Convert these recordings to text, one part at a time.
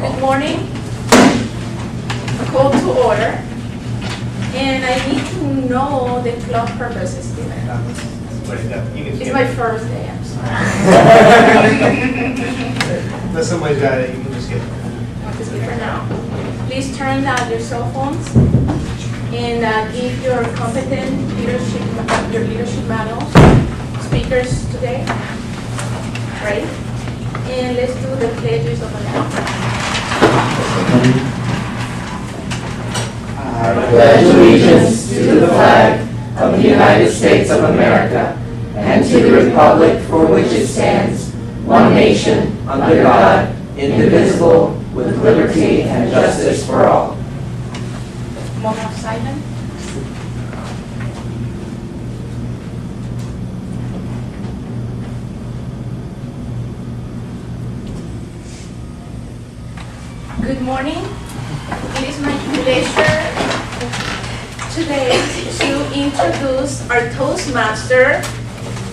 Good morning. Call to order. And I need to know the club purposes today. It's my first day, I'm sorry. Unless somebody's got it, you can just get it. This is for now. Please turn down your cell phones and give your competent leadership, your leadership manuals, speakers today. Right? And let's do the pledges of allegiance. I pledge allegiance to the flag of the United States of America and to the republic for which it stands, one nation, under God, indivisible, with liberty and justice for all. Moment of silence. Good morning. It is my pleasure today to introduce our Toastmaster,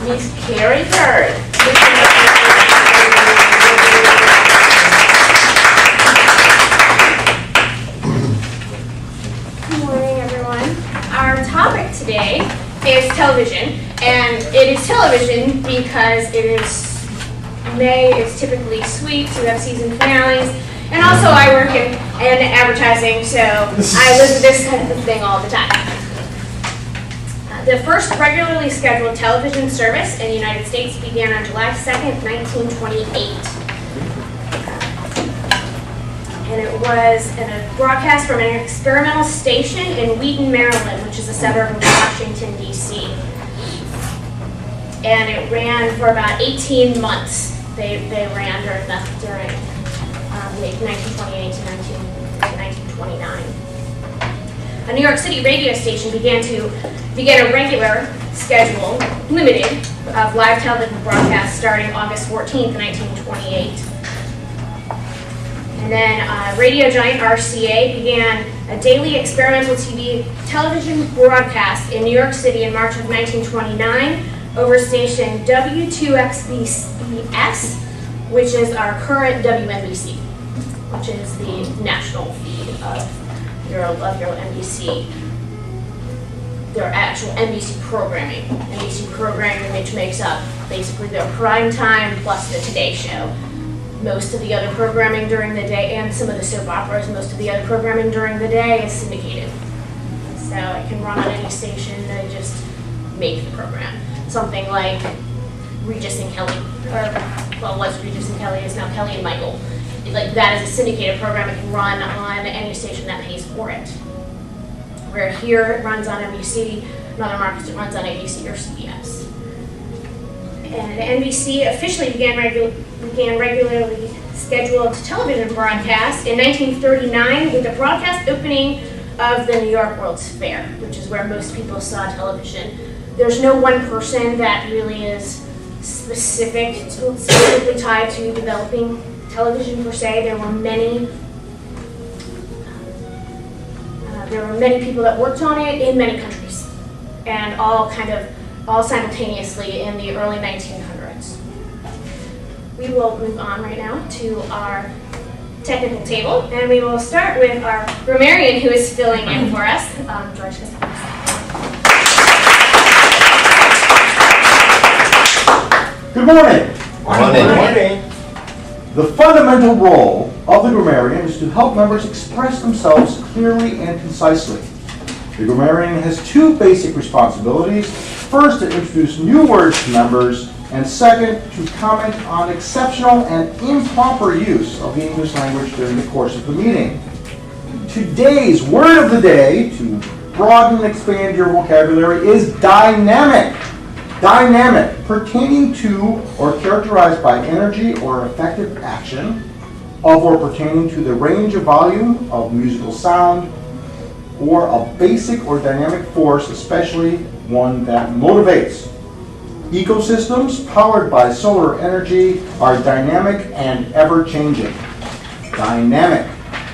Miss Kerri B. Good morning, everyone. Our topic today is television, and it is television because it is May. It's typically sweet, so we have season finales. And also I work in advertising, so I live with this kind of thing all the time. The first regularly scheduled television service in the United States began on July 2nd, 1928. And it was a broadcast from an experimental station in Wheaton, Maryland, which is a suburb of Washington, D.C. And it ran for about 18 months. They ran during 1928 to 1929. A New York City radio station began a regular schedule, limited, of live television broadcasts starting August 14th, 1928. And then radio giant RCA began a daily experimental television broadcast in New York City in March of 1929 over station W2XBS, which is our current WNBC, which is the national feed of your NBC, their actual NBC programming. NBC programming, which makes up basically their prime time plus the Today Show. Most of the other programming during the day, and some of the soap operas, most of the other programming during the day is syndicated. So it can run on any station, they just make the program. Something like Regis and Kelly, or well, it was Regis and Kelly, it's now Kelly and Michael. Like that is a syndicated program. It can run on any station that pays for it. Where here it runs on NBC, in other markets it runs on ABC or CBS. And NBC officially began regularly scheduled television broadcasts in 1939 with the broadcast opening of the New York World's Fair, which is where most people saw television. There's no one person that really is specifically tied to developing television per se. There were many people that worked on it in many countries, and all simultaneously in the early 1900s. We will move on right now to our technical table, and we will start with our grammarian who is filling in for us, George Costello. Good morning. Good morning. The fundamental role of the grammarian is to help members express themselves clearly and concisely. The grammarian has two basic responsibilities. First, to introduce new words to members, and second, to comment on exceptional and improper use of the English language during the course of the meeting. Today's word of the day, to broaden and expand your vocabulary, is dynamic. Dynamic, pertaining to or characterized by energy or effective action of or pertaining to the range of volume of musical sound, or a basic or dynamic force, especially one that motivates. Ecosystems powered by solar energy are dynamic and ever-changing. Dynamic.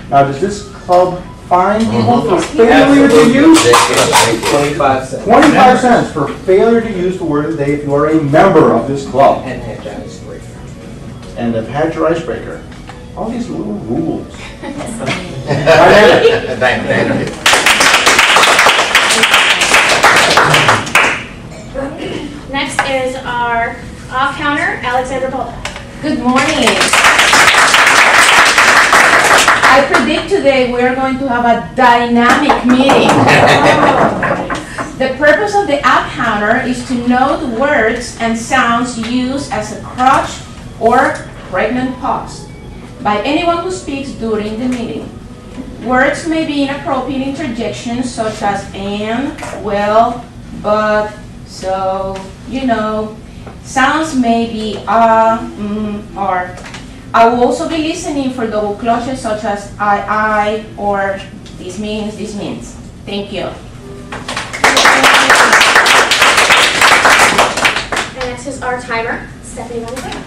Now, does this club fine people for failure to use? 25 cents. 25 cents for failure to use the word of the day if you are a member of this club. And hedge icebreaker. And have had your icebreaker. All these little rules. Diane. Next is our counter, Alexander Balda. Good morning. I predict today we are going to have a dynamic meeting. The purpose of the up counter is to note words and sounds used as a crutch or pregnant pause by anyone who speaks during the meeting. Words may be inappropriate interjections such as and, well, but, so, you know. Sounds may be or. I will also be listening for double clauses such as I, or this means, this means. Thank you. And next is our timer, Stephanie Valenzuela.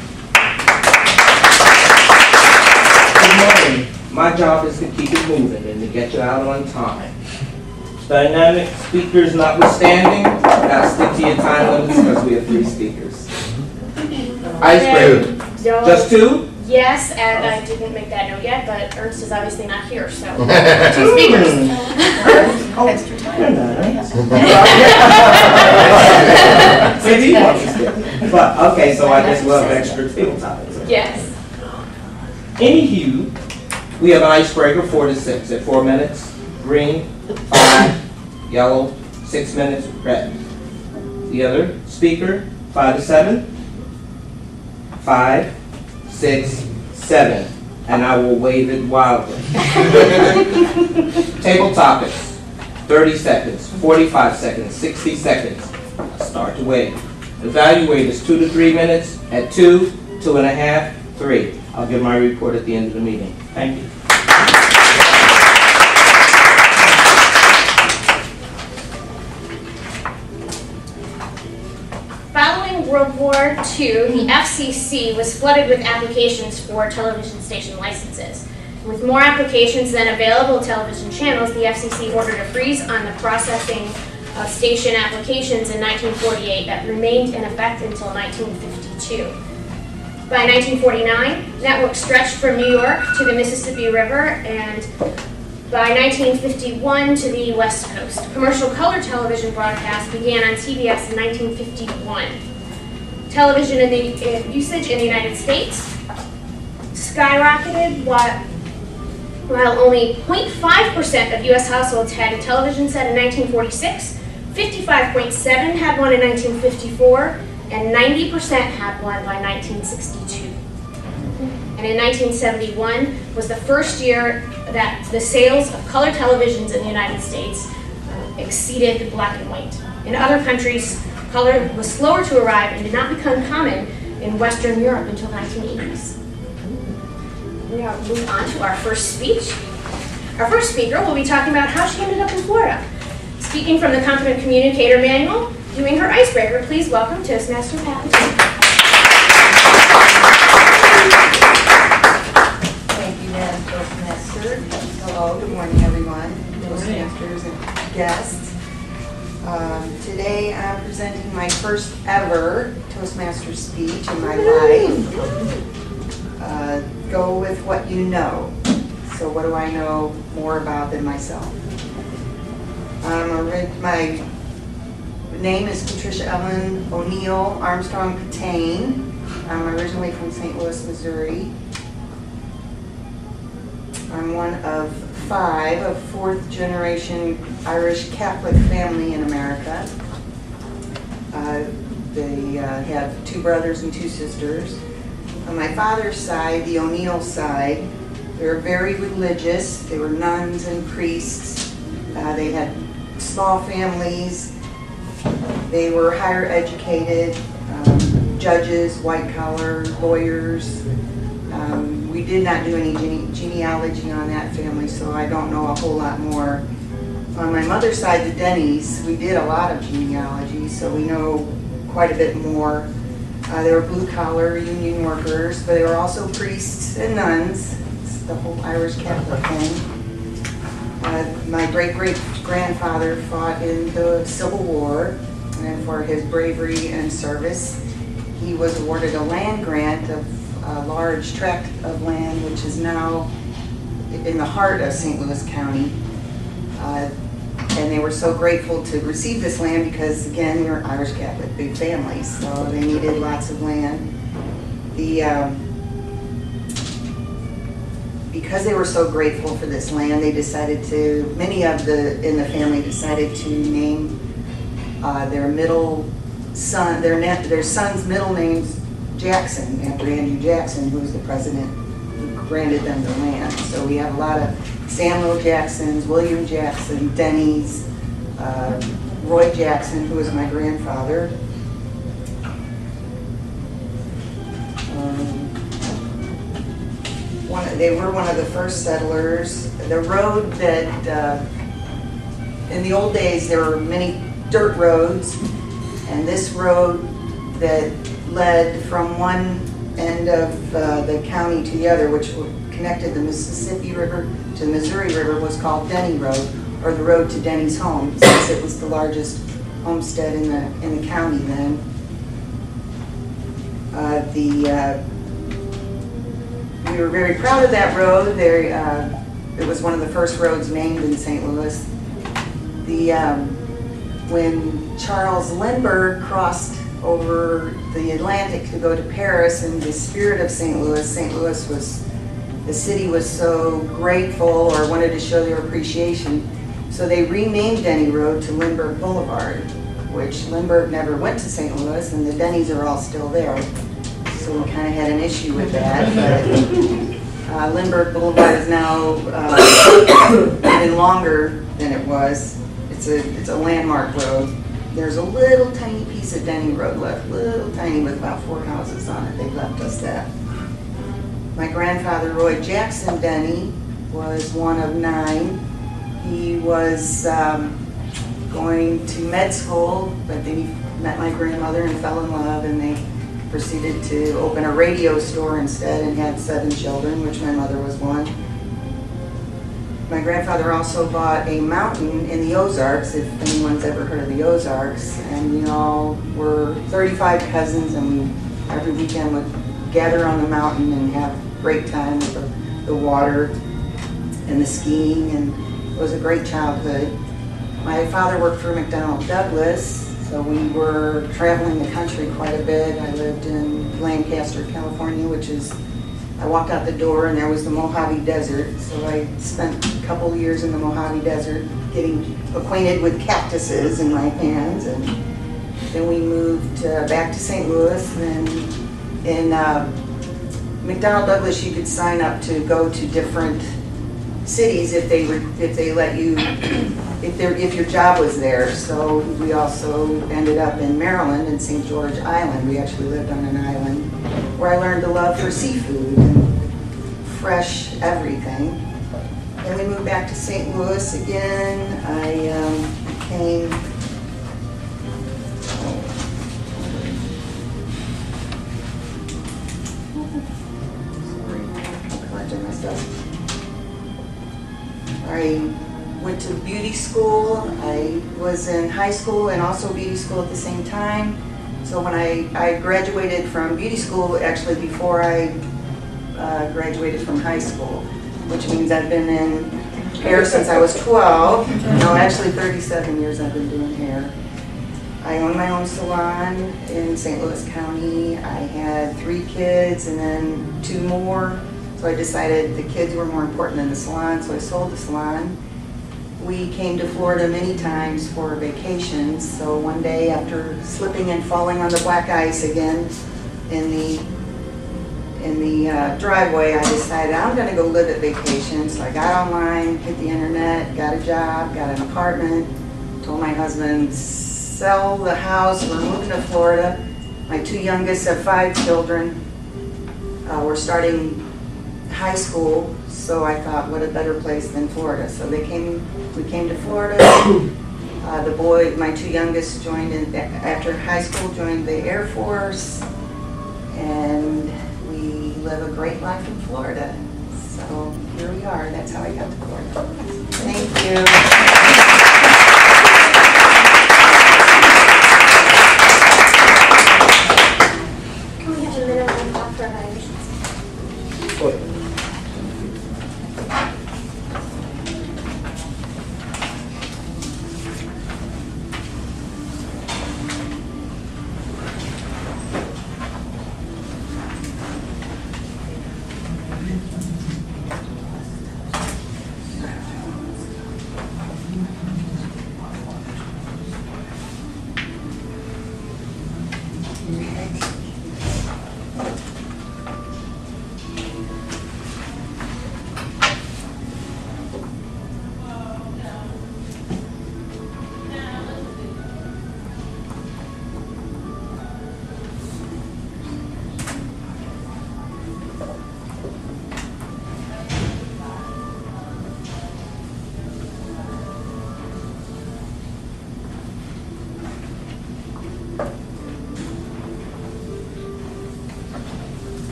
Good morning. My job is to keep it moving and to get you out on time. Dynamic speakers notwithstanding, gotta stick to your time limits because we have 3 speakers. Icebreaker. Just 2? Yes, and I didn't make that note yet, but Ernst is obviously not here, so 2 speakers. Extra time. Maybe he wants to stay. But, okay, so I guess we'll have extra table topics. Yes. Anywho, we have an icebreaker 4 to 6 at 4 minutes. Green, 5, yellow, 6 minutes, red. The other speaker, 5 to 7, 5, 6, 7, and I will wave it wildly. Table topics, 30 seconds, 45 seconds, 60 seconds. Start to wave. Evaluators, 2 to 3 minutes at 2, 2.5, 3. I'll give my report at the end of the meeting. Thank you. Following World War II, the FCC was flooded with applications for television station licenses. With more applications than available television channels, the FCC ordered a freeze on the processing of station applications in 1948 that remained in effect until 1952. By 1949, networks stretched from New York to the Mississippi River, and by 1951 to the West Coast. Commercial color television broadcast began on TBS in 1951. Television usage in the United States skyrocketed while only 0.5% of U.S. households had a television set in 1946, 55.7% had one in 1954, and 90% had one by 1962. And in 1971 was the first year that the sales of color televisions in the United States exceeded black and white. In other countries, color was slower to arrive and did not become common in Western Europe until 1980s. We are moving on to our first speech. Our first speaker will be talking about how she ended up in Florida. Speaking from the Confident Communicator Manual, doing her icebreaker, please welcome Toastmaster Tidbit. Thank you, Madam Toastmaster. Hello, good morning, everyone. Toastmasters and guests. Today I'm presenting my first ever Toastmaster speech in my life. Go with what you know. So what do I know more about than myself? My name is Patricia Ellen O'Neill Armstrong Patain. I'm originally from St. Louis, Missouri. I'm one of 5 of 4th generation Irish Catholic family in America. They have 2 brothers and 2 sisters. On my father's side, the O'Neill side, they were very religious. They were nuns and priests. They had small families. They were higher educated, judges, white collar, lawyers. We did not do any genealogy on that family, so I don't know a whole lot more. On my mother's side, the Denny's, we did a lot of genealogy, so we know quite a bit more. They were blue collar union workers, but they were also priests and nuns. It's the whole Irish Catholic thing. My great-great-grandfather fought in the Civil War, and for his bravery and service, he was awarded a land grant of a large tract of land which is now in the heart of St. Louis County. And they were so grateful to receive this land because, again, we were Irish Catholic, big families, so they needed lots of land. Because they were so grateful for this land, they decided to, many of in the family decided to name their son's middle names Jackson, after Andrew Jackson, who was the president who granted them the land. So we have a lot of Samuel Jacksons, William Jackson, Denny's, Roy Jackson, who was my grandfather. They were one of the first settlers. The road that, in the old days, there were many dirt roads, and this road that led from one end of the county to the other, which connected the Mississippi River to the Missouri River, was called Denny Road, or the road to Denny's home, since it was the largest homestead in the county then. We were very proud of that road. It was one of the first roads named in St. Louis. When Charles Lindbergh crossed over the Atlantic to go to Paris in the spirit of St. Louis the city was so grateful or wanted to show their appreciation. So they renamed Denny Road to Lindbergh Boulevard, which Lindbergh never went to St. Louis, and the Denny's are all still there. So we kind of had an issue with that. But Lindbergh Boulevard is now even longer than it was. It's a landmark road. There's a little tiny piece of Denny Road left, little tiny, with about 4 houses on it. They left us that. My grandfather, Roy Jackson Denny, was one of 9. He was going to med school, but then he met my grandmother and fell in love, and they proceeded to open a radio store instead and had 7 children, which my mother was one. My grandfather also bought a mountain in the Ozarks, if anyone's ever heard of the Ozarks, and we all were 35 cousins, and we every weekend would gather on the mountain and have great time with the water and the skiing, and it was a great childhood. My father worked for McDonnell Douglas, so we were traveling the country quite a bit. I lived in Lancaster, California, I walked out the door and there was the Mojave Desert, so I spent a couple of years in the Mojave Desert getting acquainted with cactuses in my hands, and then we moved back to St. Louis, and in McDonnell Douglas you could sign up to go to different cities if they let you, if your job was there. So we also ended up in Maryland, in St. George Island. We actually lived on an island where I learned a love for seafood and fresh everything. Then we moved back to St. Louis again. I became I went to beauty school. I was in high school and also beauty school at the same time. So when I graduated from beauty school, actually before I graduated from high school, which means I've been in hair since I was 12. No, actually 37 years I've been doing hair. I own my own salon in St. Louis County. I had 3 kids and then 2 more. So I decided the kids were more important than the salon, so I sold the salon. We came to Florida many times for vacations, so one day after slipping and falling on the black ice again in the driveway, I decided I'm going to go live at vacation. So I got online, hit the internet, got a job, got an apartment, told my husband, sell the house, we're moving to Florida. My 2 youngest have 5 children. We're starting high school, so I thought, what a better place than Florida. So we came to Florida. My 2 youngest joined after high school, joined the Air Force, and we live a great life in Florida. So here we are. That's how I got to Florida. Thank you. Can we have a minute and talk for evaluations?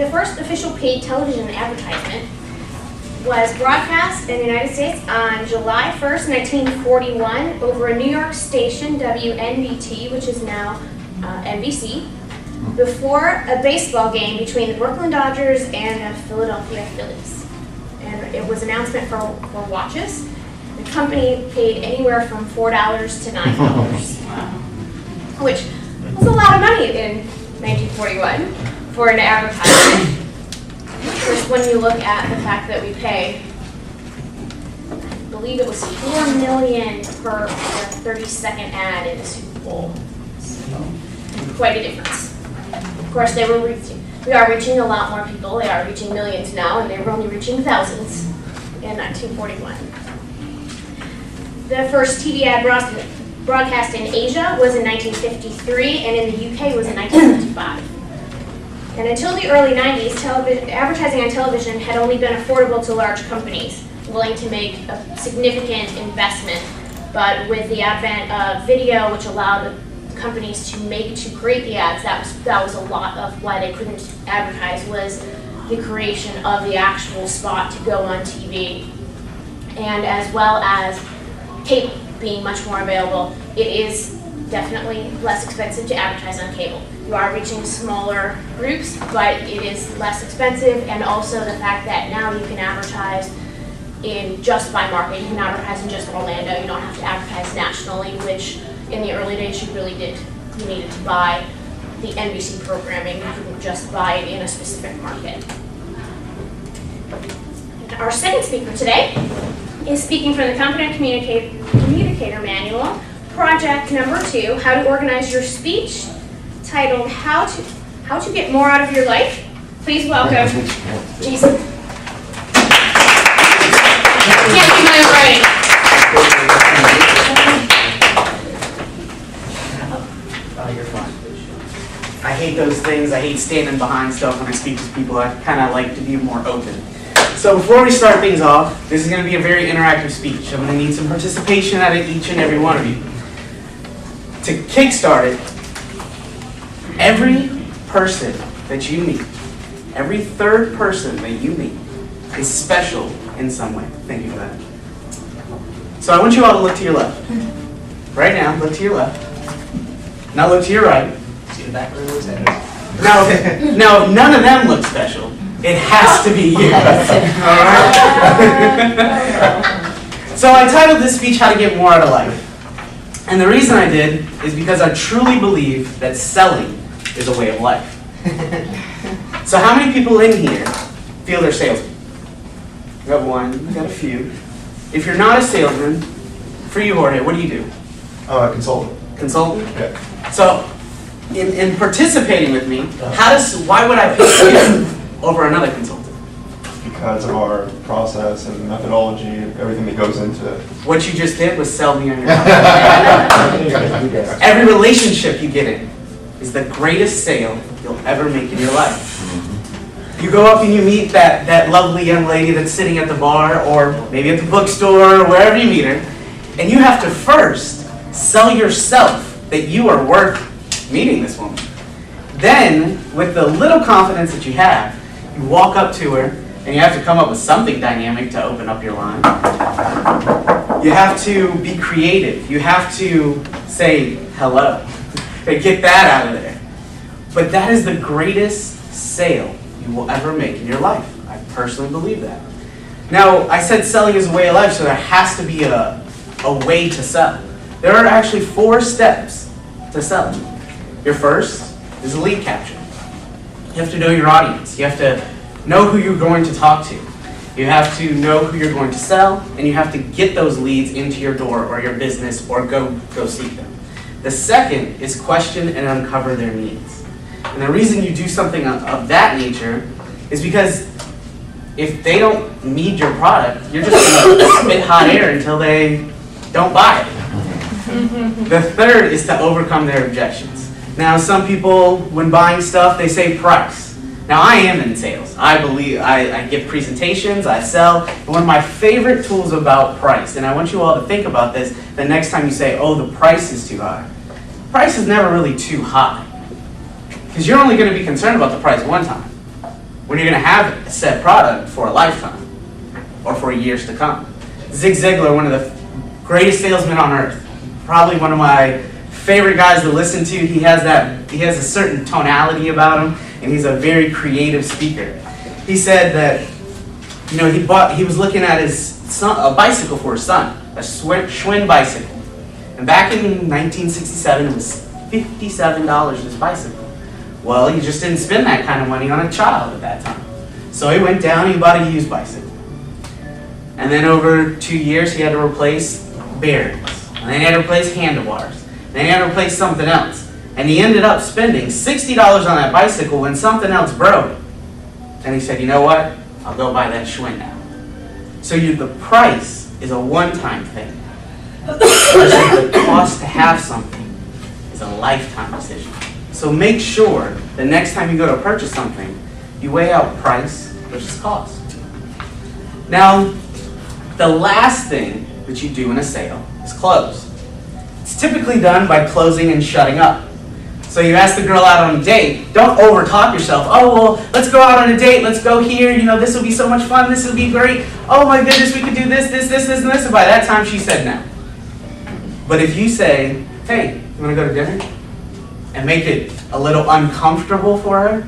The first official paid television advertisement was broadcast in the United States on July 1st, 1941 over a New York station, WNBT, which is now NBC, before a baseball game between the Brooklyn Dodgers and the Philadelphia Phillies. And it was an announcement for watches. The company paid anywhere from $4 to $9, which was a lot of money in 1941 for an advertisement. Of course, when you look at the fact that we pay, I believe it was $4 million per 30-second ad in the Super Bowl. So, quite a difference. Of course, we are reaching a lot more people. They are reaching millions now, and they were only reaching thousands in 1941. The first TV ad broadcast in Asia was in 1953, and in the UK was in 1955. And until the early 90s, advertising on television had only been affordable to large companies willing to make a significant investment. But with the advent of video, which allowed the companies to create the ads, that was a lot of why they couldn't advertise, was the creation of the actual spot to go on TV. And as well as cable being much more available, it is definitely less expensive to advertise on cable. You are reaching smaller groups, but it is less expensive, and also the fact that now you can advertise in just by market. You can advertise in just Orlando. You don't have to advertise nationally, which in the early days you really did. You needed to buy the NBC programming. You couldn't just buy it in a specific market. Our second speaker today is speaking from the Competent Communicator Manual, project number 2, How to Organize Your Speech, titled How to Get More Out of Your Life. Please welcome Jason. Can't do my own writing. You're fine. I hate those things. I hate standing behind stuff when I speak to people. I kind of like to be more open. So before we start things off, this is going to be a very interactive speech. I'm going to need some participation out of each and every one of you. To kickstart it, every person that you meet, every third person that you meet is special in some way. Thank you for that. So I want you all to look to your left. Right now, look to your left. Now look to your right. See the back of those heads? Now, none of them look special. It has to be you. All right? So I titled this speech, How to Get More Out of Life. And the reason I did is because I truly believe that selling is a way of life. So how many people in here feel they're salesmen? We got one, we got a few. If you're not a salesman, for you, Jorge, what do you do? Consultant. Consultant? Yeah. So, in participating with me, why would I pick you over another consultant? Because of our process and methodology and everything that goes into it. What you just did was sell me on your company. Every relationship you get in is the greatest sale you'll ever make in your life. You go up and you meet that lovely young lady that's sitting at the bar or maybe at the bookstore or wherever you meet her, and you have to first sell yourself that you are worth meeting this woman. Then, with the little confidence that you have, you walk up to her and you have to come up with something dynamic to open up your line. You have to be creative. You have to say hello and get that out of there. But that is the greatest sale you will ever make in your life. I personally believe that. Now, I said selling is a way of life, so there has to be a way to sell. There are actually 4 steps to selling. Your first is lead capture. You have to know your audience. You have to know who you're going to talk to. You have to know who you're going to sell, and you have to get those leads into your door or your business or go seek them. The second is question and uncover their needs. And the reason you do something of that nature is because if they don't need your product, you're just going to spit hot air until they don't buy it. The third is to overcome their objections. Now, some people, when buying stuff, they say price. Now, I am in sales. I give presentations, I sell. And one of my favorite tools about price, and I want you all to think about this the next time you say, oh, the price is too high. Price is never really too high. Because you're only going to be concerned about the price one time. when you're going to have said product for a lifetime or for years to come. Zig Ziglar, one of the greatest salesmen on earth, probably one of my favorite guys to listen to. He has a certain tonality about him, and he's a very creative speaker. He said that, you know, he was looking at his son, a bicycle for his son, a Schwinn bicycle. And back in 1967, it was $57 his bicycle. Well, he just didn't spend that kind of money on a child at that time. So he went down and he bought a used bicycle. And then over 2 years, he had to replace bearings. And then he had to replace handlebars. Then he had to replace something else. And he ended up spending $60 on that bicycle when something else broke. And he said, you know what? I'll go buy that Schwinn now. So the price is a one-time thing. The cost to have something is a lifetime decision. So make sure the next time you go to purchase something, you weigh out price versus cost. Now, the last thing that you do in a sale is close. It's typically done by closing and shutting up. So you ask the girl out on a date, don't overtalk yourself. Oh, well, let's go out on a date, let's go here, you know, this will be so much fun, this will be great. Oh my goodness, we could do this, and this, and by that time she said no. But if you say, hey, you want to go to dinner? And make it a little uncomfortable for her,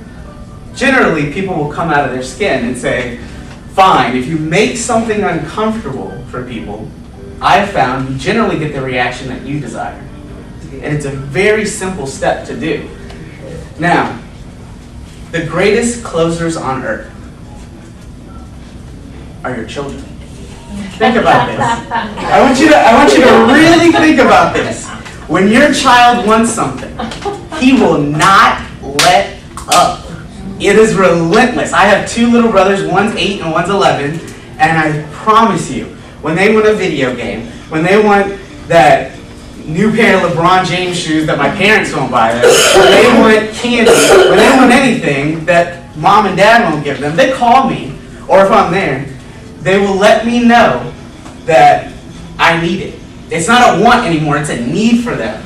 generally people will come out of their skin and say, fine. If you make something uncomfortable for people, I've found you generally get the reaction that you desire. And it's a very simple step to do. Now, the greatest closers on earth are your children. Think about this. I want you to really think about this. When your child wants something, he will not let up. It is relentless. I have two little brothers, one's 8 and one's 11, and I promise you, when they want a video game, when they want that new pair of LeBron James shoes that my parents won't buy them, when they want candy, when they want anything that mom and dad won't give them, they call me, or if I'm there, they will let me know that I need it. It's not a want anymore, it's a need for them.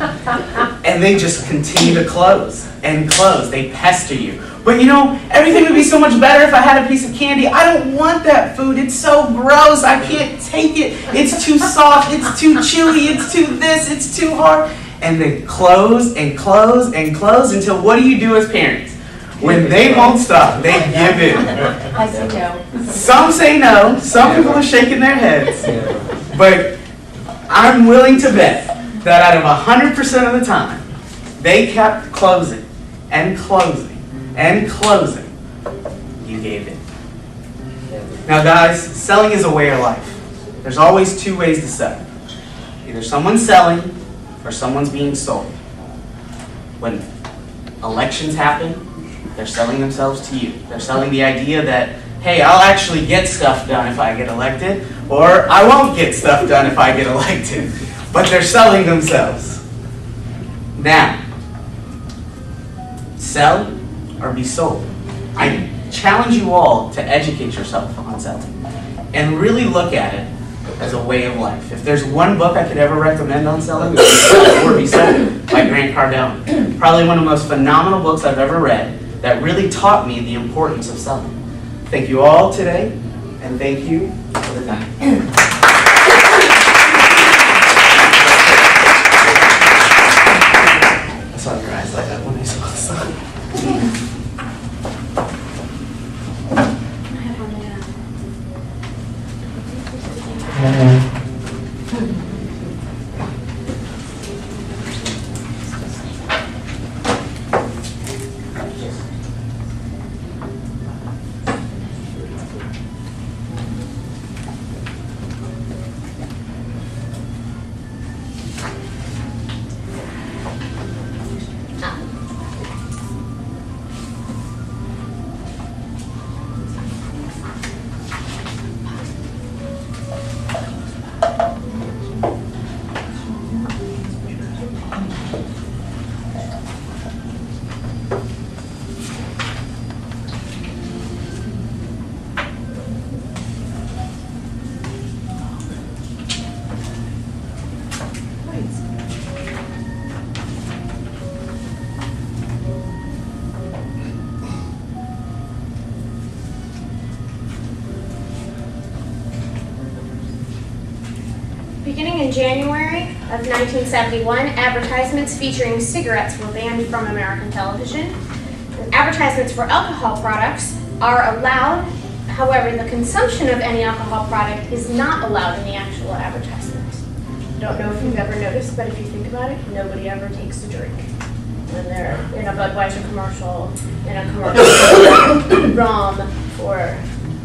And they just continue to close and close. They pester you. But you know, everything would be so much better if I had a piece of candy. I don't want that food. It's so gross. I can't take it. It's too soft. It's too chewy. It's too this. It's too hard. And they close and close and close until what do you do as parents? When they won't stop, they give in. I say no. Some say no. Some people are shaking their heads. But I'm willing to bet that out of 100% of the time, they kept closing and closing and closing. You gave in. Now guys, selling is a way of life. There's always two ways to sell. Either someone's selling or someone's being sold. When elections happen, they're selling themselves to you. They're selling the idea that, hey, I'll actually get stuff done if I get elected, or I won't get stuff done if I get elected. But they're selling themselves. Now, sell or be sold. I challenge you all to educate yourself on selling and really look at it as a way of life. If there's one book I could ever recommend on selling, it would be Sell or Be Sold by Grant Cardone. Probably one of the most phenomenal books I've ever read that really taught me the importance of selling. Thank you all today, and thank you for the time. I saw your eyes light up when I saw the sun. Beginning in January of 1971, advertisements featuring cigarettes were banned from American television. Advertisements for alcohol products are allowed, however, the consumption of any alcohol product is not allowed in the actual advertisements. I don't know if you've ever noticed, but if you think about it, nobody ever takes a drink when they're in a Budweiser commercial, in a commercial rum, or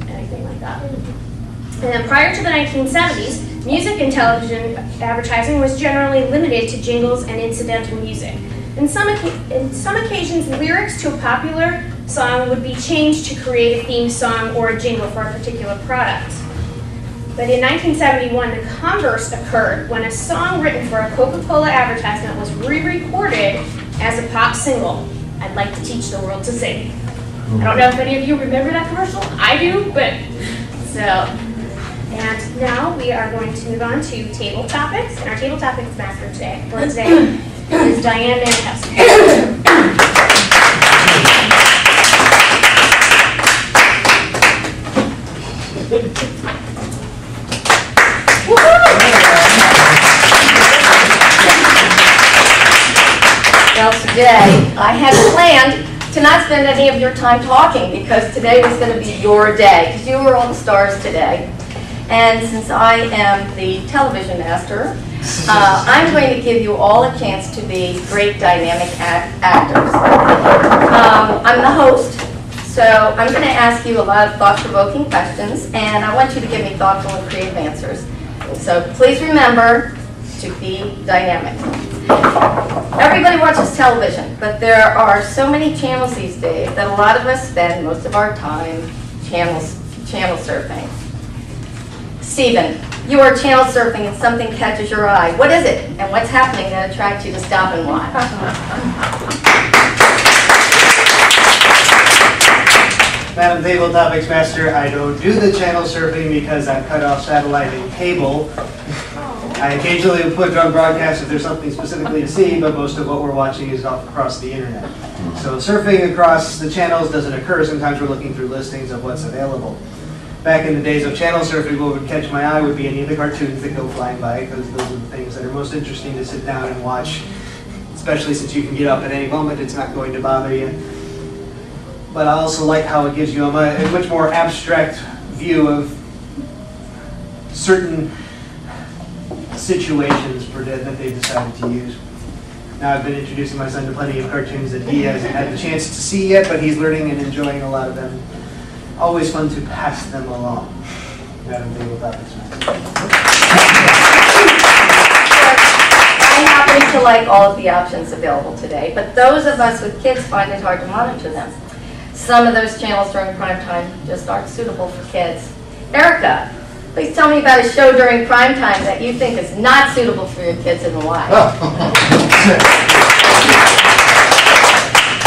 anything like that. And then prior to the 1970s, music and television advertising was generally limited to jingles and incidental music. In some occasions, lyrics to a popular song would be changed to create a theme song or a jingle for a particular product. But in 1971, the converse occurred when a song written for a Coca-Cola advertisement was re-recorded as a pop single. I'd like to teach the world to sing. I don't know if any of you remember that commercial. I do, but so. And now we are going to move on to table topics. And our table topics master today is Diane Mankowski. Well, today I had planned to not spend any of your time talking because today was going to be your day, because you were all the stars today. And since I am the television master, I'm going to give you all a chance to be great dynamic actors. I'm the host, so I'm going to ask you a lot of thought-provoking questions, and I want you to give me thoughtful and creative answers. So please remember to be dynamic. Everybody watches television, but there are so many channels these days that a lot of us spend most of our time channel surfing. Stephen, you are channel surfing and something catches your eye. What is it, and what's happening that attracts you to stop and watch? Madam Table Topics Master, I don't do the channel surfing because I'm cut off satellite and cable. I occasionally will put on broadcast if there's something specifically to see, but most of what we're watching is off across the internet. So surfing across the channels doesn't occur. Sometimes we're looking through listings of what's available. Back in the days of channel surfing, what would catch my eye would be any of the cartoons that go flying by, because those are the things that are most interesting to sit down and watch, especially since you can get up at any moment. It's not going to bother you. But I also like how it gives you a much more abstract view of certain situations that they've decided to use. Now I've been introducing my son to plenty of cartoons that he hasn't had the chance to see yet, but he's learning and enjoying a lot of them. Always fun to pass them along. Madam Table Topics Master. I happen to like all of the options available today, but those of us with kids find it hard to monitor them. Some of those channels during prime time just aren't suitable for kids. Erika, please tell me about a show during prime time that you think is not suitable for your kids and why.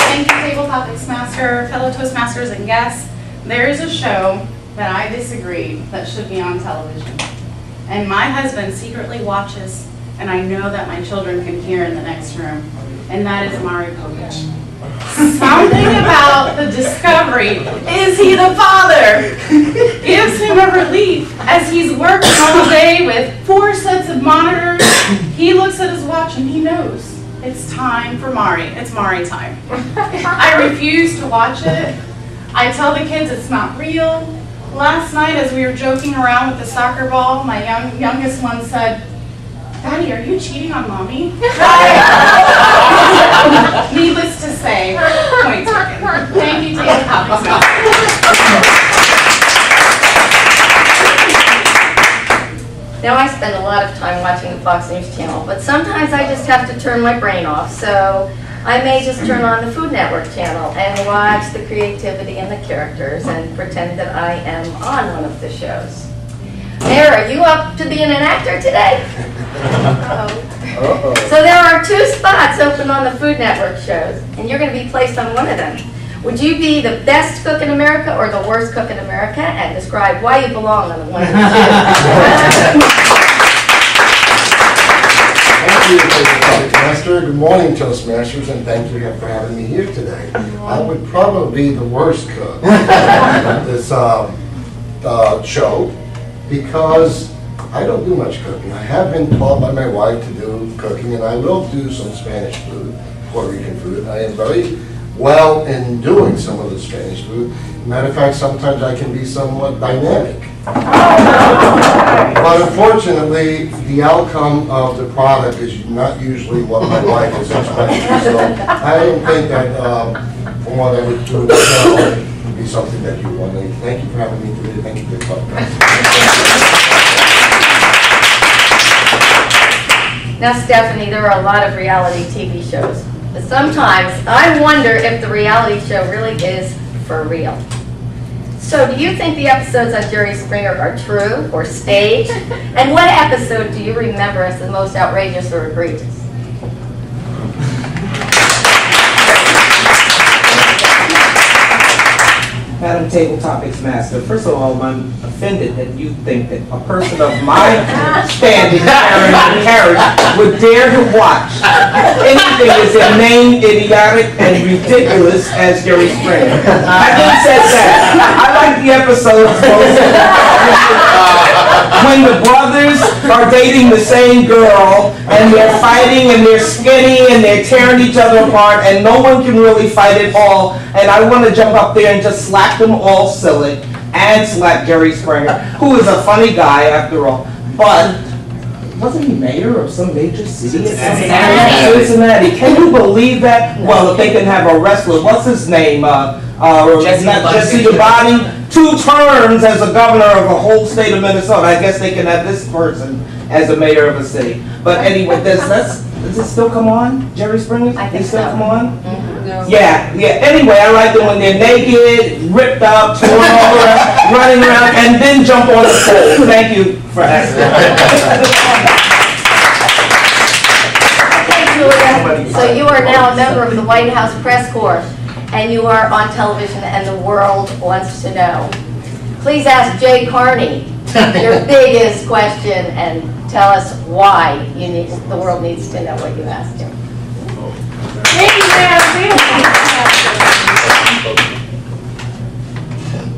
Thank you, Table Topics Master, fellow Toastmasters and guests. There is a show that I disagree that should be on television. And my husband secretly watches, and I know that my children can hear in the next room, and that is Maury Povich. Something about the discovery, is he the father, gives him a relief as he's working all day with 4 sets of monitors. He looks at his watch and he knows it's time for Maury. It's Maury time. I refuse to watch it. I tell the kids it's not real. Last night as we were joking around with the soccer ball, my youngest one said, "Daddy, are you cheating on Mommy?" Needless to say, point taken. Thank you, Table Topics Master. Now I spend a lot of time watching the Fox News channel, but sometimes I just have to turn my brain off, so I may just turn on the Food Network channel and watch the creativity and the characters and pretend that I am on one of the shows. Mayor, are you up to being an actor today? So there are 2 spots open on the Food Network shows, and you're going to be placed on one of them. Would you be the best cook in America or the worst cook in America? And describe why you belong on the one of the 2. Thank you, Toastmaster. Good morning, Toastmasters, and thank you for having me here today. I would probably be the worst cook at this show because I don't do much cooking. I have been taught by my wife to do cooking, and I will do some Spanish food, Puerto Rican food. I am very well in doing some of the Spanish food. Matter of fact, sometimes I can be somewhat dynamic. But unfortunately, the outcome of the product is not usually what my wife is expecting. So I don't think that from what I would do in the show would be something that you want. Thank you for having me today. Thank you for the podcast. Now, Stephanie, there are a lot of reality TV shows, but sometimes I wonder if the reality show really is for real. So, do you think the episodes on Jerry Springer are true or staged? And what episode do you remember as the most outrageous or egregious? Madam Table Topics Master, first of all, I'm offended that you think that a person of my standing and carriage would dare to watch anything as inane, idiotic, and ridiculous as Jerry Springer. Having said that, I like the episodes when the brothers are dating the same girl and they're fighting and they're skinny and they're tearing each other apart and no one can really fight at all, and I want to jump up there and just slap them all silly and slap Jerry Springer, who is a funny guy after all, but wasn't he mayor of some major city? Cincinnati. Can you believe that? Well, if they can have a wrestler, what's his name? Jesse Body, 2 terms as a governor of a whole state of Minnesota. I guess they can have this person as a mayor of a city. But anyway, does it still come on? Jerry Springer? I think still so. come on? Mm-hmm. No. Yeah. Anyway, I like them when they're naked, ripped up, torn all around, running around, and then jump on the pole. Thank you for asking. Okay, Julia. So you are now a member of the White House Press Corps, and you are on television, and the world wants to know. Please ask Jay Carney your biggest question and tell us why the world needs to know what you asked him. Thank you, ma'am.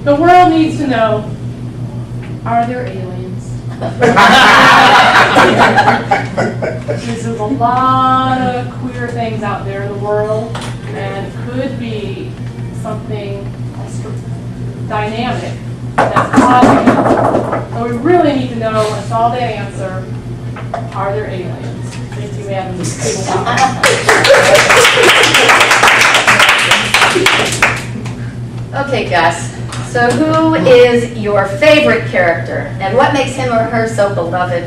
The world needs to know, are there aliens? There's a lot of queer things out there in the world, and it could be something dynamic that's causing it. So we really need to know a solid answer, are there aliens? Thank you, Madam Table Okay, Gus. So who is your favorite character, and what makes him or her so beloved?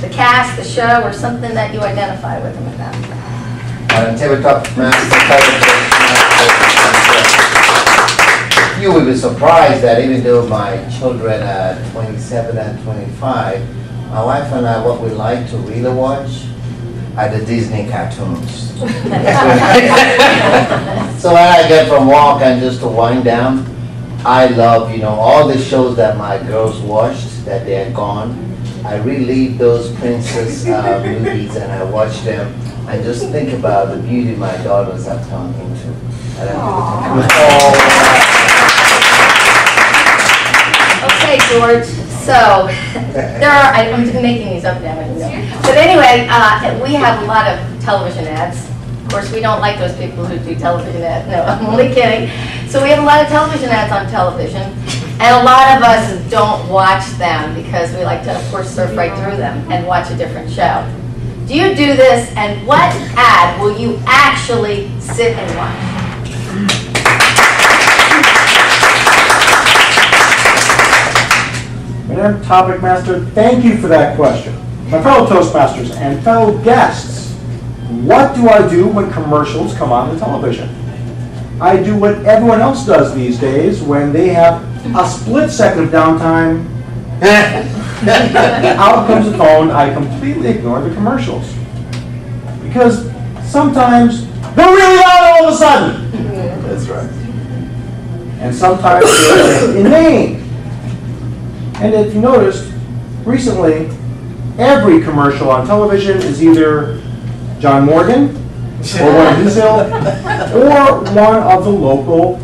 The cast, the show, or something that you identify with him about? Tabletop Master, you will be surprised that even though my children are 27 and 25, my wife and I, what we like to really watch are the Disney cartoons. So when I get from work and just to wind down, I love, all the shows that my girls watched, that they're gone. I relive those princess movies and I watch them and just think about the beauty my daughters have turned into. And Okay, George. So I'm making these up now. But anyway, we have a lot of television ads. Of course, we don't like those people who do television ads. No, I'm only kidding. So we have a lot of television ads on television, and a lot of us don't watch them because we like to, of course, surf right through them and watch a different show. Do you do this, and what ad will you actually sit and watch? Madam Topic Master, thank you for that question. My fellow Toastmasters and fellow guests, what do I do when commercials come on the television? I do what everyone else does these days when they have a split second of downtime. Out comes the phone, I completely ignore the commercials. Because sometimes they're really on all of a sudden. That's right. And sometimes they're inane. And if you noticed, recently, every commercial on television is either John Morgan, or one of his ilk, or one of the local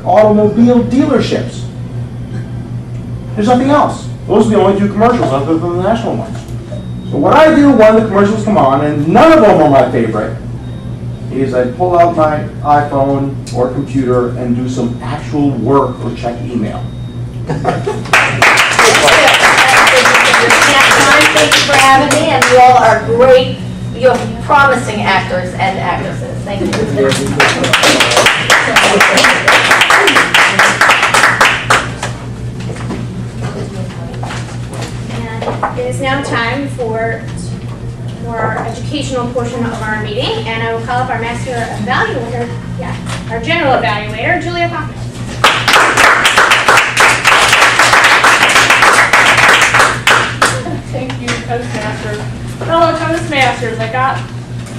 automobile dealerships. There's nothing else. Those are the only 2 commercials other than the national ones. So what I do when the commercials come on, and none of them are my favorite, is I pull out my iPhone or computer and do some actual work or check email. Thank you for having me, and you all are great, you're promising actors and actresses. Thank you. And it is now time for our educational portion of our meeting, and I will call up our master evaluator, our general evaluator, Julia Kaufman. Thank you, Toastmasters. Fellow Toastmasters, I got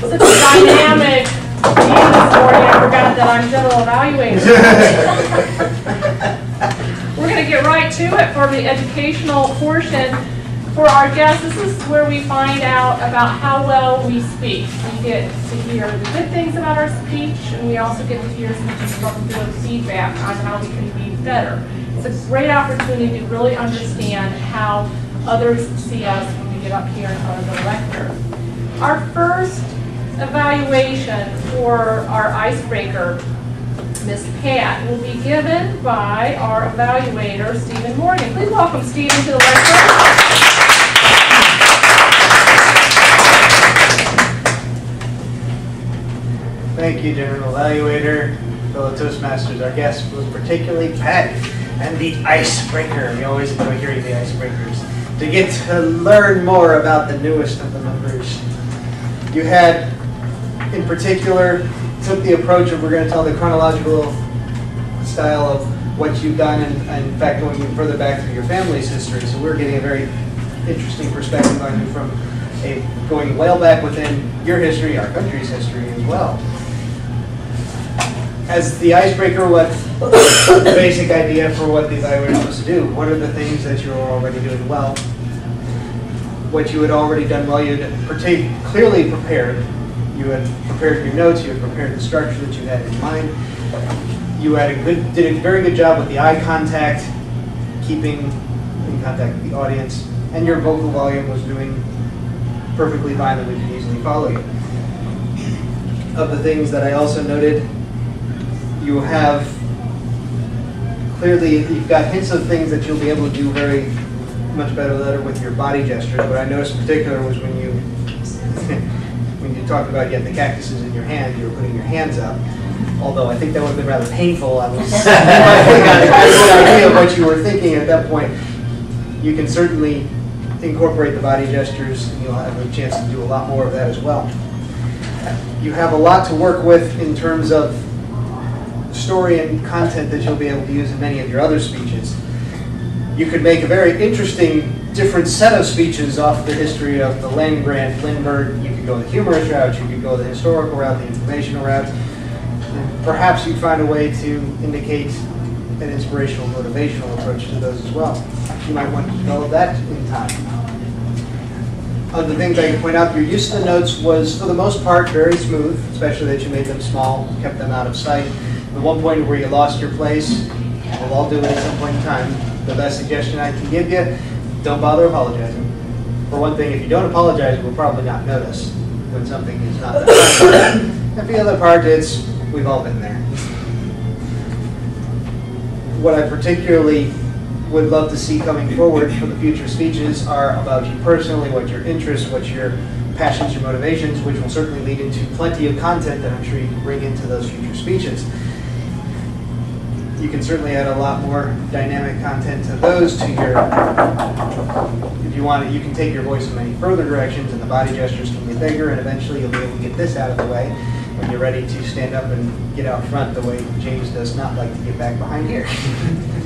such a dynamic meeting this morning, I forgot that I'm general evaluator. We're going to get right to it for the educational portion. For our guests, this is where we find out about how well we speak. We get to hear the good things about our speech, and we also get to hear some constructive feedback on how we can be better. It's a great opportunity to really understand how others see us when we get up here in front of the lectern. Our first evaluation for our icebreaker, Miss Pat, will be given by our evaluator, Stephen Morgan. Please welcome Stephen to the lectern. Thank you, General Evaluator, fellow Toastmasters. Our guest was particularly Pat and the Icebreaker. We always enjoy hearing the Icebreakers. To get to learn more about the newest of the members, you had, in particular, took the approach of we're going to tell the chronological style of what you've done, and in fact, going even further back through your family's history. So we're getting a very interesting perspective on you from going well back within your history, our country's history as well. As the icebreaker, what the basic idea for what the evaluator is supposed to do? What are the things that you're already doing well? What you had already done well? You had clearly prepared. You had prepared your notes. You had prepared the structure that you had in mind. You had did a very good job with the eye contact, keeping in contact with the audience, and your vocal volume was doing perfectly fine, and we could easily follow you. Of the things that I also noted, you have clearly, you've got hints of things that you'll be able to do very much better with your body gestures. What I noticed in particular was when you talked about you had the cactuses in your hand, you were putting your hands up. Although I think that would have been rather painful. I was got a good idea of what you were thinking at that point. You can certainly incorporate the body gestures, and you'll have a chance to do a lot more of that as well. You have a lot to work with in terms of story and content that you'll be able to use in many of your other speeches. You could make a very interesting, different set of speeches off the history of the land grant, Lindbergh. You could go the humorous route, you could go the historical route, the informational route. And perhaps you'd find a way to indicate an inspirational, motivational approach to those as well. You might want to develop that in time. Other things I can point out, your use of the notes was, for the most part, very smooth, especially that you made them small, kept them out of sight. The one point where you lost your place, we'll all do it at some point in time. The best suggestion I can give you, don't bother apologizing. For one thing, if you don't apologize, we'll probably not notice when something is not done. And the other part, we've all been there. What I particularly would love to see coming forward for the future speeches are about you personally, what your interests, what your passions, your motivations, which will certainly lead into plenty of content that I'm sure you can bring into those future speeches. You can certainly add a lot more dynamic content to those to your, if you want it, you can take your voice in many further directions, and the body gestures can get bigger, and eventually you'll be able to get this out of the way when you're ready to stand up and get out front the way James does not like to get back behind here.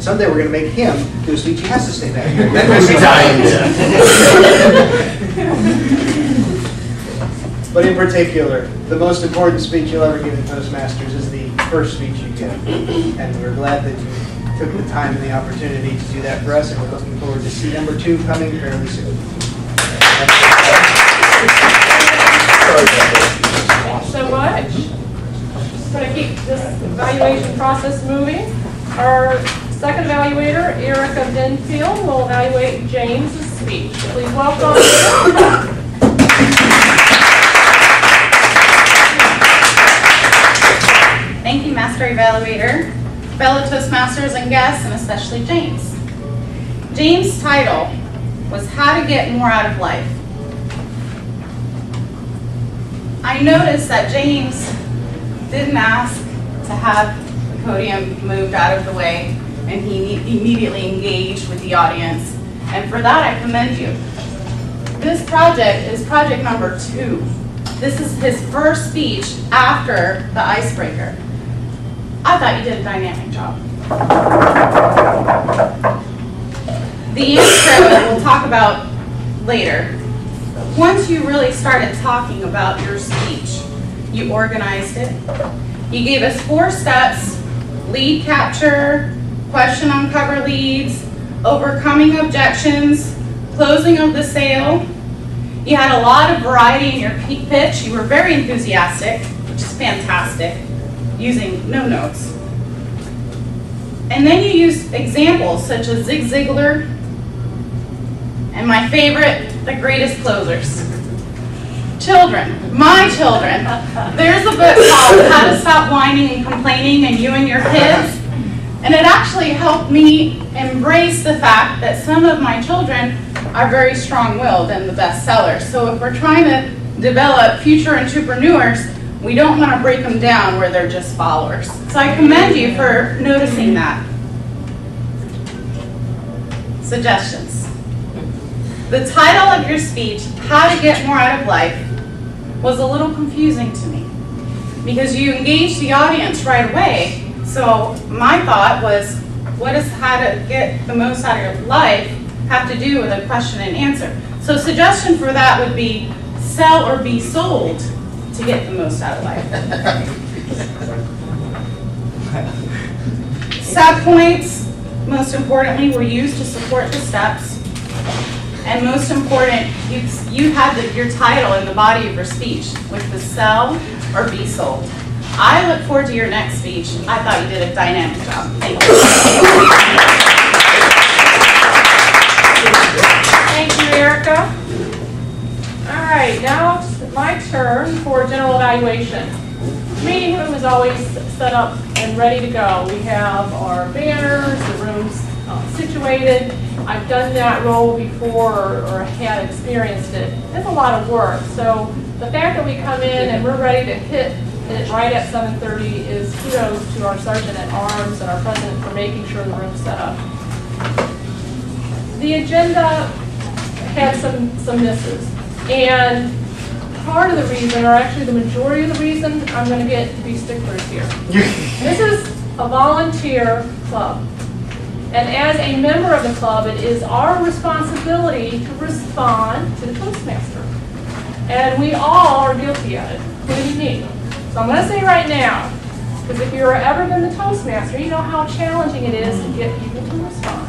Someday we're going to make him do a speech he has to stay back here. Then we'll see Diane. But in particular, the most important speech you'll ever give in Toastmasters is the first speech you give. And we're glad that you took the time and the opportunity to do that for us, and we're looking forward to see number 2 coming fairly soon. Thanks so much. Just going to keep this evaluation process moving. Our second evaluator, Erika B, will evaluate James' speech. Please welcome Erika. Thank you, Master Evaluator, fellow Toastmasters and guests, and especially James. James' title was How to Get More Out of Life. I noticed that James didn't ask to have the podium moved out of the way, and he immediately engaged with the audience. And for that, I commend you. This project is project number 2. This is his first speech after the Icebreaker. I thought you did a dynamic job. The intro we'll talk about later. Once you really started talking about your speech, you organized it. You gave us 4 steps: lead capture, question uncover leads, overcoming objections, closing of the sale. You had a lot of variety in your pitch. You were very enthusiastic, which is fantastic, using no notes. And then you used examples such as Zig Ziglar, and my favorite, the greatest closers. Children, my children. There's a book called How to Stop Whining and Complaining and You and Your Kids. And it actually helped me embrace the fact that some of my children are very strong-willed and the best sellers. So if we're trying to develop future entrepreneurs, we don't want to break them down where they're just followers. So I commend you for noticing that. Suggestions. The title of your speech, How to Get More Out of Life, was a little confusing to me because you engaged the audience right away. So my thought was, what does how to get the most out of your life have to do with a question and answer? So a suggestion for that would be sell or be sold to get the most out of life. Sub points, most importantly, were used to support the steps. And most important, you had your title in the body of your speech, which was sell or be sold. I look forward to your next speech. I thought you did a dynamic job. Thank you. Thank you, Erika. All right, now it's my turn for general evaluation. Meeting room is always set up and ready to go. We have our banners, the room's situated. I've done that role before or had experienced it. It's a lot of work. So the fact that we come in and we're ready to hit it right at 7:30 is kudos to our Sergeant at Arms and our President for making sure the room's set up. The agenda had some misses. And part of the reason, or actually the majority of the reason, I'm going to get to be sticklers here. This is a volunteer club. And as a member of the club, it is our responsibility to respond to the Toastmaster. And we all are guilty of it, including me. So I'm going to say right now, because if you've ever been the Toastmaster, you know how challenging it is to get people to respond.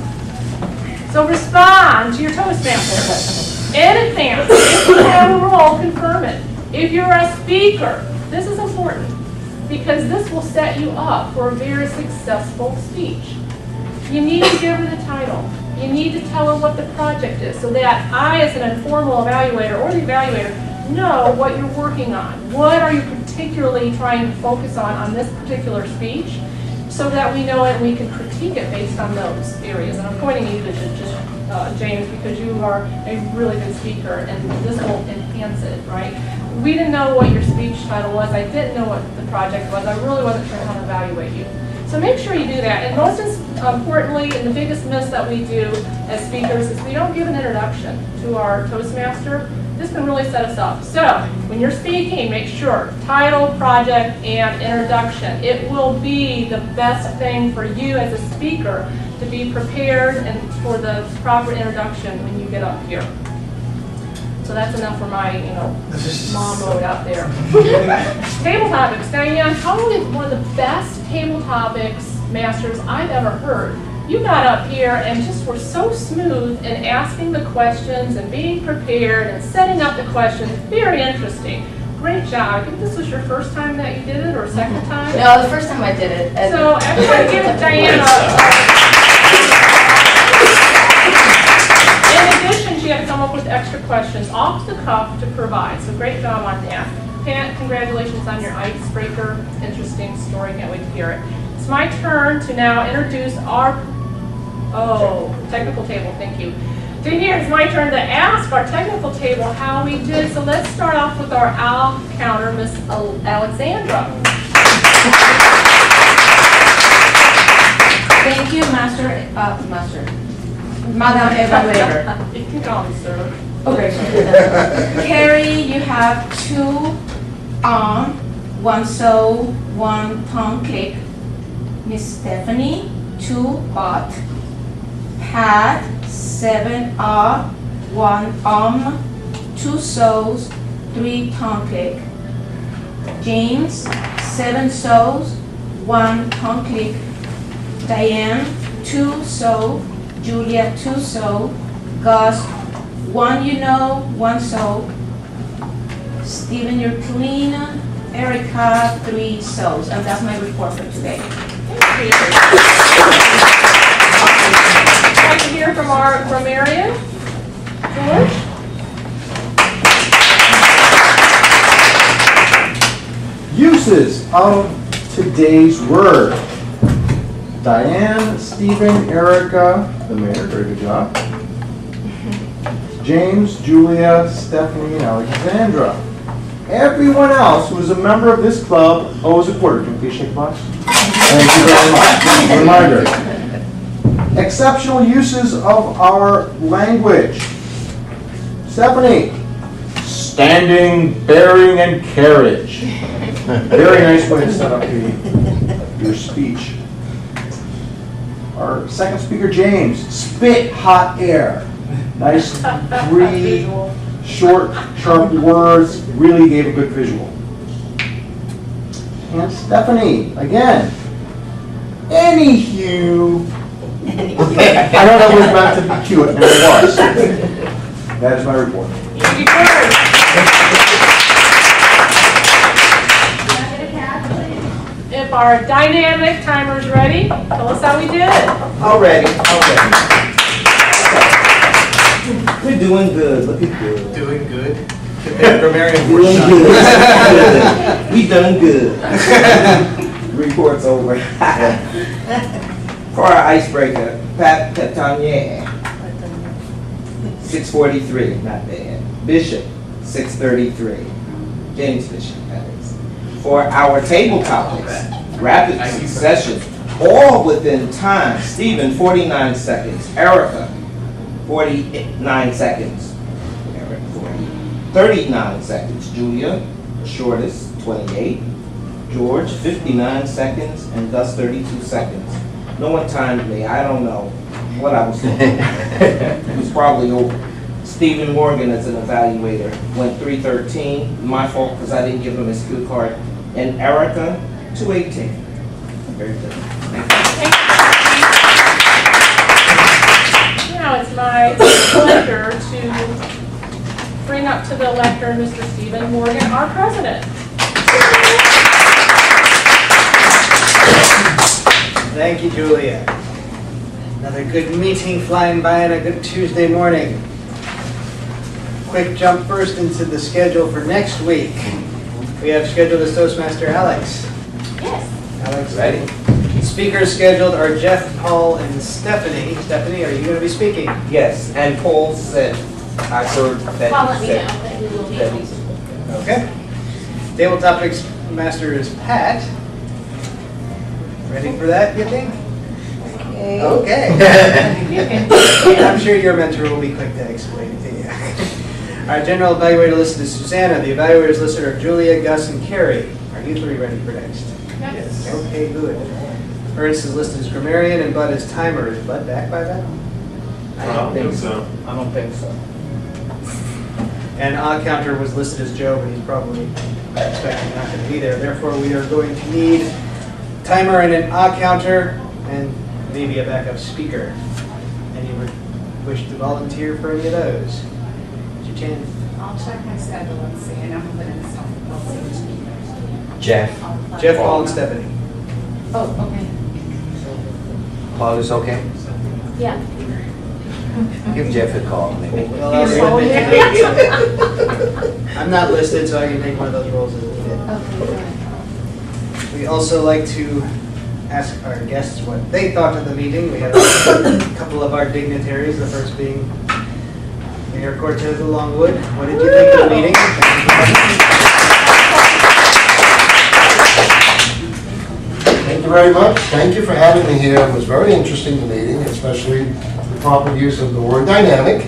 So respond to your Toastmaster. In advance, if you have a role, confirm it. If you're a speaker, this is important, because this will set you up for a very successful speech. You need to give her the title. You need to tell her what the project is so that I, as an informal evaluator or the evaluator, know what you're working on. What are you particularly trying to focus on this particular speech so that we know it and we can critique it based on those areas. And I'm pointing you to just James, because you are a really good speaker and this will enhance it, right? We didn't know what your speech title was. I didn't know what the project was. I really wasn't sure how to evaluate you. So make sure you do that. And most importantly, and the biggest miss that we do as speakers is we don't give an introduction to our Toastmaster. This can really set us up. So when you're speaking, make sure title, project, and introduction. It will be the best thing for you as a speaker to be prepared and for the proper introduction when you get up here. So that's enough for my, mom mode out there. Table topics. Diane, probably one of the best table topics masters I've ever heard. You got up here and just were so smooth in asking the questions and being prepared and setting up the questions. Very interesting. Great job. I think this was your first time that you did it, or second time? No, the first time I did it. So everybody give Diane a questions off the cuff to provide. So great job on that. Pat, congratulations on your Icebreaker. Interesting story. Can't wait to hear it. It's my turn to now introduce our, technical table. Thank you. It's my turn to ask our technical table how we did. So let's start off with our owl counter, Miss Alexandra. Thank you, Madam Evaluator. You can call me sir. Okay. Kerri, you have 2 on, 1 so, 1 tongue click. Miss Stephanie, 2 but. Pat, 7 1 2 so's, 3 tongue click. James, 7 so's, 1 tongue click. Diane, 2 so. Julia, 2 so. Gus, 1 you know, 1 so. Stephen, you're clean. Erika, 3 so's. And that's my report for today. I'd like to hear from our grammarian, George. Uses of today's word. Diane, Stephen, Erika, the mayor, very good job. James, Julia, Stephanie, and Alexandra. Everyone else who is a member of this club owes a quarter. Can you please shake the box? Thank you very much. Reminder. Exceptional uses of our language. Stephanie. Standing, bearing, and carriage. Very nice way to set up your speech. Our second speaker, James. Spit hot air. Nice 3 short, sharp words. Really gave a good visual. And Stephanie, again. Any hue. I don't know if it was meant to be cute, and it was. That is my report. If our dynamic timer's ready, tell us how we did. Already. We're doing good. Looking good. Doing good. Grammarian Doing workshop. good. We done good. Report's over. For our icebreaker, Pat Catania, 643, not bad. Bishop, 633. James Bishop, that is. For our table topics, rapid succession, all within time. Stephen, 49 seconds. Erika, 49 seconds. Eric, 39 seconds. Julia, the shortest, 28. George, 59 seconds. And Gus, 32 seconds. No one timed me. I don't know what I was doing. It was probably over. Stephen Morgan as an evaluator went 313. My fault because I didn't give him his cue card. And Erika, 218. Very good. Now it's my pleasure to bring up to the lectern Mr. Stephen Morgan, our president. Thank you, Julia. Another good meeting flying by on a good Tuesday morning. Quick jump first into the schedule for next week. We have scheduled as Toastmaster Alex. Yes. Alex, ready? Speakers scheduled are Jeff, Paul, and Stephanie. Stephanie, are you going to be speaking? Yes, and Paul said, I heard that Paul, he let me said. know that we will be that able he- to. Okay. Table topics master is Pat. Ready for that, you think? Okay. I'm sure your mentor will be quick to explain it to you. Our general evaluator listed is Susanna. The evaluators listed are Julia, Gus, and Kerri. Are you 3 ready for next? Yes. Okay, good. Ernst is listed as grammarian and Bud as timer. Is Bud back by then? I don't think so. I don't think so. And odd counter was listed as Joe, but he's probably expecting not going to be there. Therefore, we are going to need timer and an odd counter and maybe a backup speaker. Any wish to volunteer for any of those? Mr. Chan? I'll check my schedule and see, and I'm going to stop. Jeff, Jeff, Paul, and Stephanie. Oh, okay. Paul is okay? Yeah. Give Jeff a call, maybe. Well, I'm not listed, so I can take one of those roles as needed. We also like to ask our guests what they thought of the meeting. We have a couple of our dignitaries, the first being Mayor Cortez of Longwood. What did you think of the meeting? Thank you very much. Thank you for having me here. It was very interesting, the meeting, especially the proper use of the word dynamic.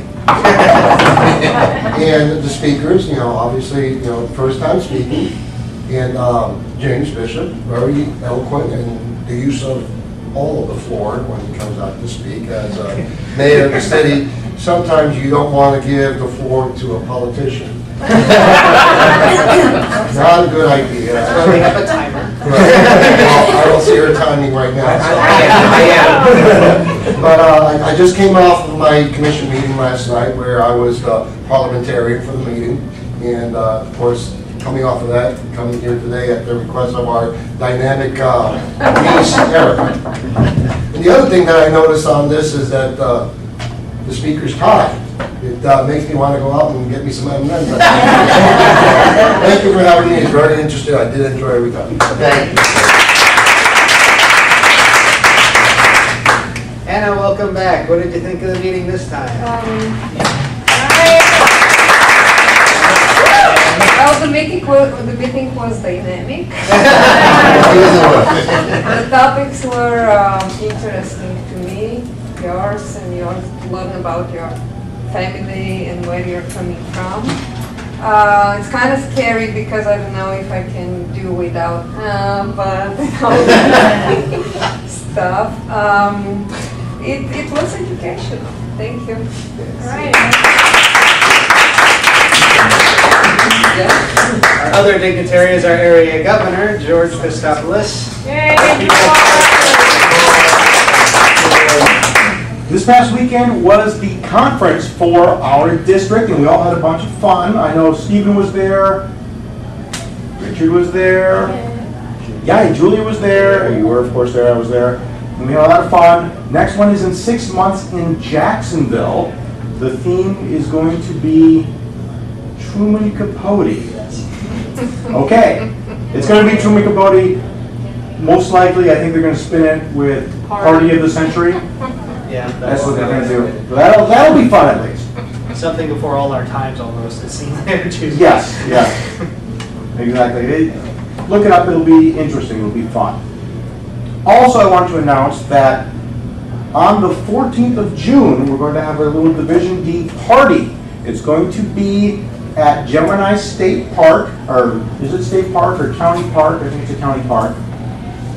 And the speakers, obviously, first time speaking. And James Bishop, very eloquent in the use of all of the floor when he comes out to speak. As mayor of the city, sometimes you don't want to give the floor to a politician. Not a good idea. Well, we have a timer. Well, I don't see her timing right now. So. But I just came off of my commission meeting last night where I was the parliamentarian for the meeting. And of course, coming off of that, coming here today at the request of our dynamic niece, Erika. And the other thing that I noticed on this is that the speaker's tie. It makes me want to go out and get me some M&Ms. Thank you for having me. It's very interesting. I did enjoy every time. Thank you. Anna, welcome back. What did you think of the meeting this time? Well, the meeting was dynamic. The topics were interesting to me. Yours learn about your family and where you're coming from. It's kind of scary because I don't know if I can do without but stuff. It was educational. Thank you. All right. Our other dignitaries, our area governor, George Christopoulos. Yay! This past weekend was the conference for our district, and we all had a bunch of fun. I know Stephen was there, Richard was there, yeah, Julia was there, you were of course there, I was there. And we had a lot of fun. Next one is in 6 months in Jacksonville. The theme is going to be Truman Capote. Okay, it's going to be Truman Capote. Most likely, I think they're going to spin it with Party of the Century. Yeah, That's what they're going to do. So that'll be fun at least. Something before all our times almost, it seems there too. Yes, exactly. Look it up, it'll be interesting, it'll be fun. Also, I want to announce that on the 14th of June, we're going to have a little Division D party. It's going to be at Gemini State Park, or is it State Park or County Park? I think it's a county park.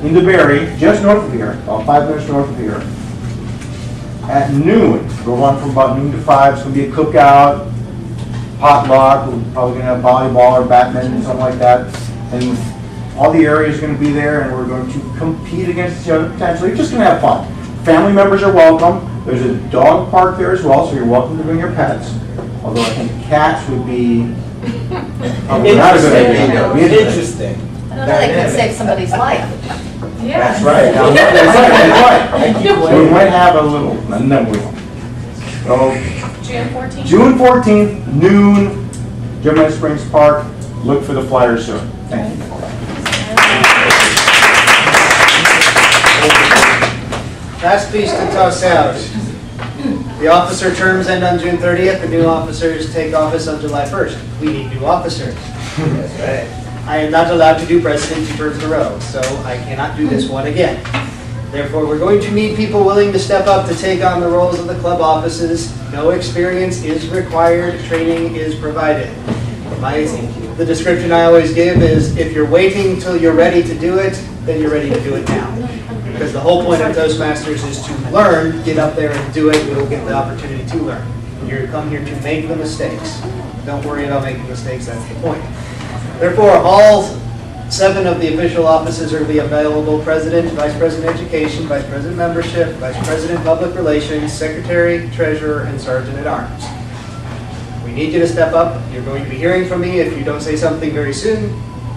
In DeBerry, just north of here, about 5 minutes north of here. At noon. We'll run from about noon to 5. It's going to be a cookout, potluck. We're probably going to have volleyball or badminton, something like that. And all the area is going to be there, and we're going to compete against each other potentially. We're just going to have fun. Family members are welcome. There's a dog park there as well, so you're welcome to bring your pets. Although I think cats would be not a good idea. Interesting. I don't know, they could save somebody's life. That's right. That's right. So we might have a little, and then we won't. So June 14th. June 14th, noon, Gemini Springs Park. Look for the flyer soon. Thank you. Last piece to toss out. The officer terms end on June 30th. The new officers take office on July 1st. We need new officers. That's right. I am not allowed to do president 2 terms in a row, so I cannot do this one again. Therefore, we're going to need people willing to step up to take on the roles of the club offices. No experience is required. Training is provided. The description I always give is, if you're waiting until you're ready to do it, then you're ready to do it now. Because the whole point of Toastmasters is to learn, get up there and do it, you'll get the opportunity to learn. You come here to make the mistakes. Don't worry about making mistakes, that's the point. Therefore, all 7 of the official offices are to be available: President, Vice President Education, Vice President Membership, Vice President Public Relations, Secretary, Treasurer, and Sergeant at Arms. We need you to step up. You're going to be hearing from me if you don't say something very soon.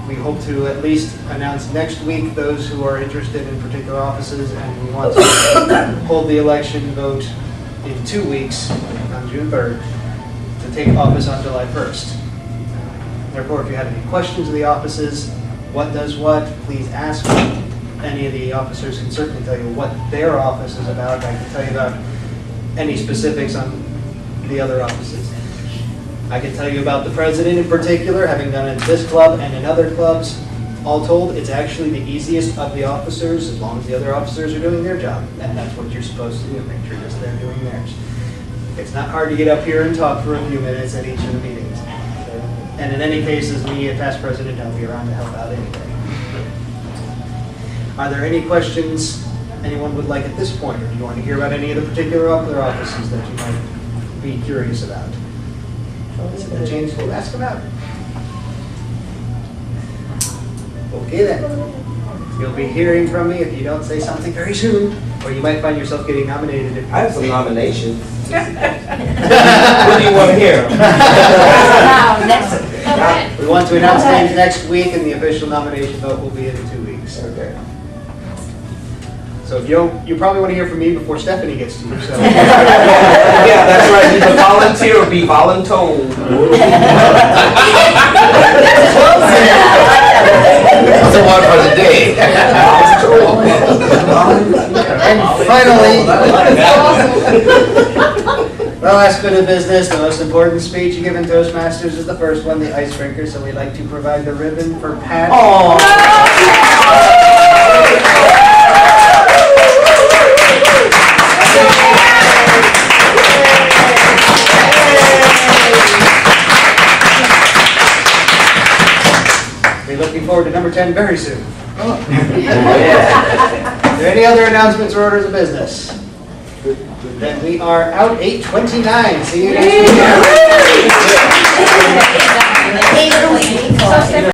We hope to at least announce next week those who are interested in particular offices, and we want to hold the election vote in 2 weeks, on June 3rd, to take office on July 1st. Therefore, if you have any questions of the offices, what does what, please ask me. Any of the officers can certainly tell you what their office is about. I can tell you about any specifics on the other offices. I can tell you about the president in particular, having done it in this club and in other clubs. All told, it's actually the easiest of the officers, as long as the other officers are doing their job. And that's what you're supposed to do, make sure that they're doing theirs. It's not hard to get up here and talk for a few minutes at each of the meetings. And in any case, as me, a past president, I'll be around to help out anyway. Are there any questions anyone would like at this point? Or do you want to hear about any of the particular other offices that you might be curious about? James, we'll ask them out. Okay then. You'll be hearing from me if you don't say something very soon, or you might find yourself getting nominated. If I have some nominations. What do you want to hear? We want to announce names next week, and the official nomination vote will be in 2 weeks. Okay. So if you probably want to hear from me before Stephanie gets to you. So. Yeah, that's right. Either volunteer or be voluntold. That's the one for the day. And finally, well, last bit of business, the most important speech you give in Toastmasters is the first one, the Icebreaker, so we'd like to provide the ribbon for Pat. We're looking forward to number 10 very soon. Are there any other announcements or orders of business? Then we are out 8:29. See you next week.